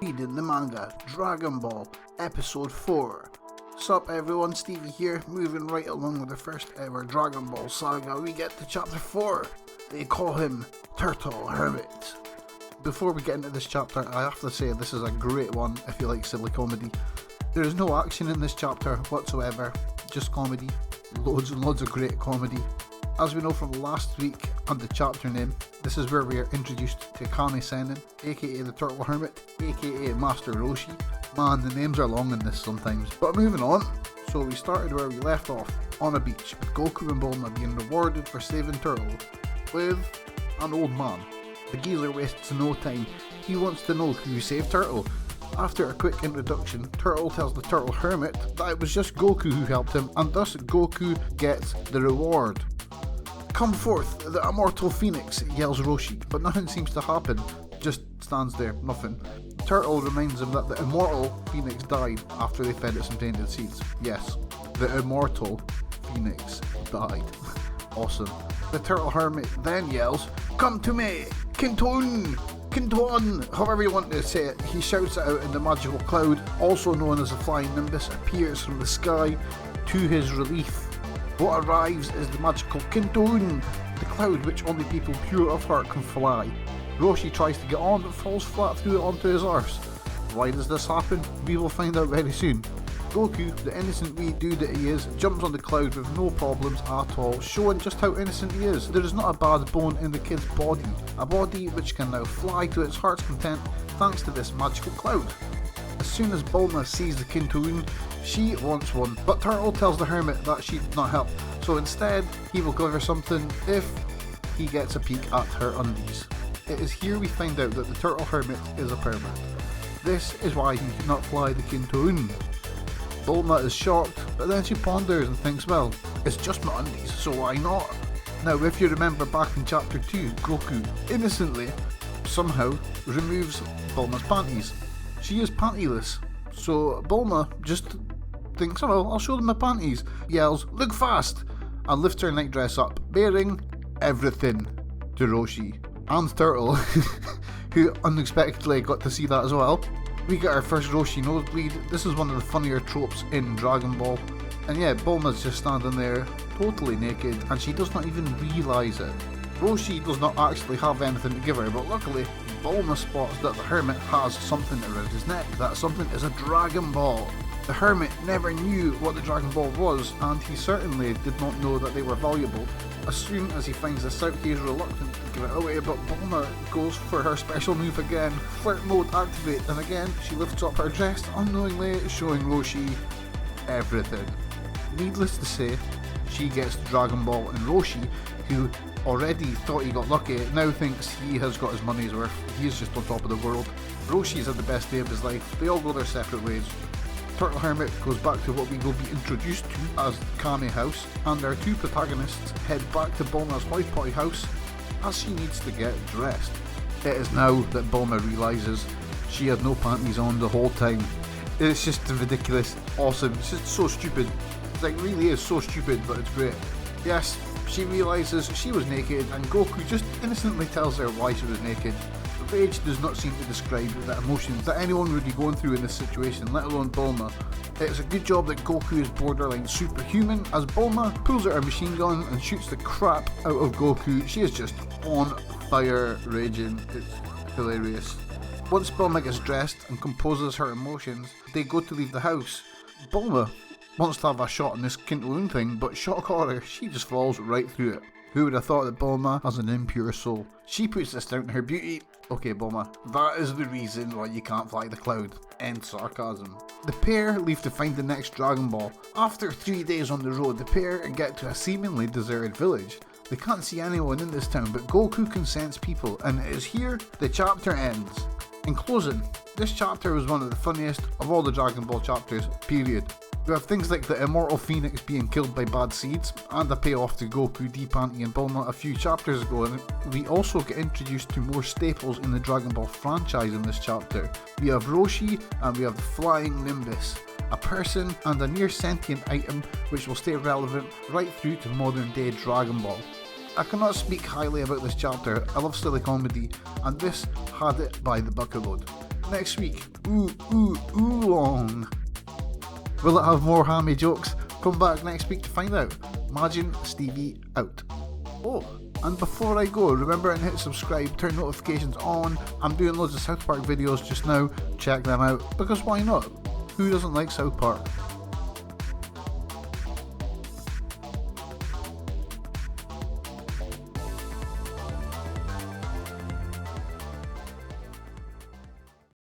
reading the manga Dragon Ball Episode 4. Sup everyone, Stevie here, moving right along with the first ever Dragon Ball saga. We get to chapter 4. They call him Turtle Hermit. Before we get into this chapter, I have to say this is a great one if you like silly comedy. There is no action in this chapter whatsoever, just comedy. Loads and loads of great comedy. As we know from last week and the chapter name, this is where we are introduced to Kame Sennin, aka the Turtle Hermit, aka Master Roshi. Man, the names are long in this sometimes. But moving on, so we started where we left off, on a beach, with Goku and Bulma being rewarded for saving Turtle with an old man. The geezer wastes no time, he wants to know who saved Turtle. After a quick introduction, Turtle tells the Turtle Hermit that it was just Goku who helped him, and thus Goku gets the reward. "Come forth, the immortal phoenix," yells Roshi, but nothing seems to happen, just stands there, nothing. Turtle reminds him that the immortal phoenix died after they fed it some tainted seeds. Yes, the immortal phoenix died. Awesome. The Turtle Hermit then yells, "Come to me, Kinto-un! Kinto-un!" However you want to say it, he shouts it out and the magical cloud, also known as a flying nimbus, appears from the sky to his relief. What arrives is the magical Kinto-un, the cloud which only people pure of heart can fly. Roshi tries to get on but falls flat through it onto his arse. Why does this happen? We will find out very soon. Goku, the innocent wee dude that he is, jumps on the cloud with no problems at all, showing just how innocent he is. There is not a bad bone in the kid's body, a body which can now fly to its heart's content thanks to this magical cloud. As soon as Bulma sees the Kinto-un, she wants one, but Turtle tells the Hermit that she did not help, so instead he will give her something if he gets a peek at her undies. It is here we find out that the Turtle Hermit is a pervert. This is why he cannot fly the Kinto-un. Bulma is shocked, but then she ponders and thinks, well, it's just my undies, so why not? Now if you remember back in chapter 2, Goku innocently, somehow, removes Bulma's panties. She is pantyless, so Bulma just thinks, oh well, I'll show them my panties, yells, "Look fast!" and lifts her nightdress up, bearing everything to Roshi and Turtle, who unexpectedly got to see that as well. We get our first Roshi nosebleed. This is one of the funnier tropes in Dragon Ball. And yeah, Bulma's just standing there, totally naked, and she does not even realise it. Roshi does not actually have anything to give her, but luckily, Bulma spots that the Hermit has something around his neck. That something is a Dragon Ball. The Hermit never knew what the Dragon Ball was, and he certainly did not know that they were valuable. As soon as he finds this out, he is reluctant to give it away, but Bulma goes for her special move again. Flirt mode activate, and again she lifts up her dress, unknowingly showing Roshi everything. Needless to say, she gets Dragon Ball, and Roshi, who already thought he got lucky, now thinks he has got his money's worth. He is just on top of the world. Roshi's had the best day of his life. They all go their separate ways. Turtle Hermit goes back to what we will be introduced to as Kame House, and our two protagonists head back to Bulma's hoi potty house as she needs to get dressed. It is now that Bulma realises she had no panties on the whole time. It's just ridiculous, awesome, it's just so stupid. It really is so stupid, but it's great. Yes, she realises she was naked, and Goku just innocently tells her why she was naked. Rage does not seem to describe the emotions that anyone would be going through in this situation, let alone Bulma. It's a good job that Goku is borderline superhuman, as Bulma pulls out her machine gun and shoots the crap out of Goku. She is just on fire, raging. It's hilarious. Once Bulma gets dressed and composes her emotions, they go to leave the house. Bulma wants to have a shot in this Kinto-un thing, but shock horror, she just falls right through it. Who would have thought that Bulma has an impure soul? She puts this down to her beauty. Okay, Bulma, that is the reason why you can't fly the cloud. End sarcasm. The pair leave to find the next Dragon Ball. After 3 days on the road, the pair get to a seemingly deserted village. They can't see anyone in this town, but Goku can sense people, and it is here the chapter ends. In closing, this chapter was one of the funniest of all the Dragon Ball chapters, period. We have things like the immortal phoenix being killed by bad seeds, and a payoff to Goku depantying Bulma a few chapters ago, and we also get introduced to more staples in the Dragon Ball franchise in this chapter. We have Roshi, and we have the flying nimbus, a person and a near sentient item which will stay relevant right through to modern day Dragon Ball. I cannot speak highly about this chapter. I love silly comedy, and this had it by the bucket load. next week. Oolong. Will it have more hammy jokes? Come back next week to find out. Majin Stevie out. Oh, and before I go, remember and hit subscribe, turn notifications on. I'm doing loads of South Park videos just now. Check them out, because why not? Who doesn't like South Park?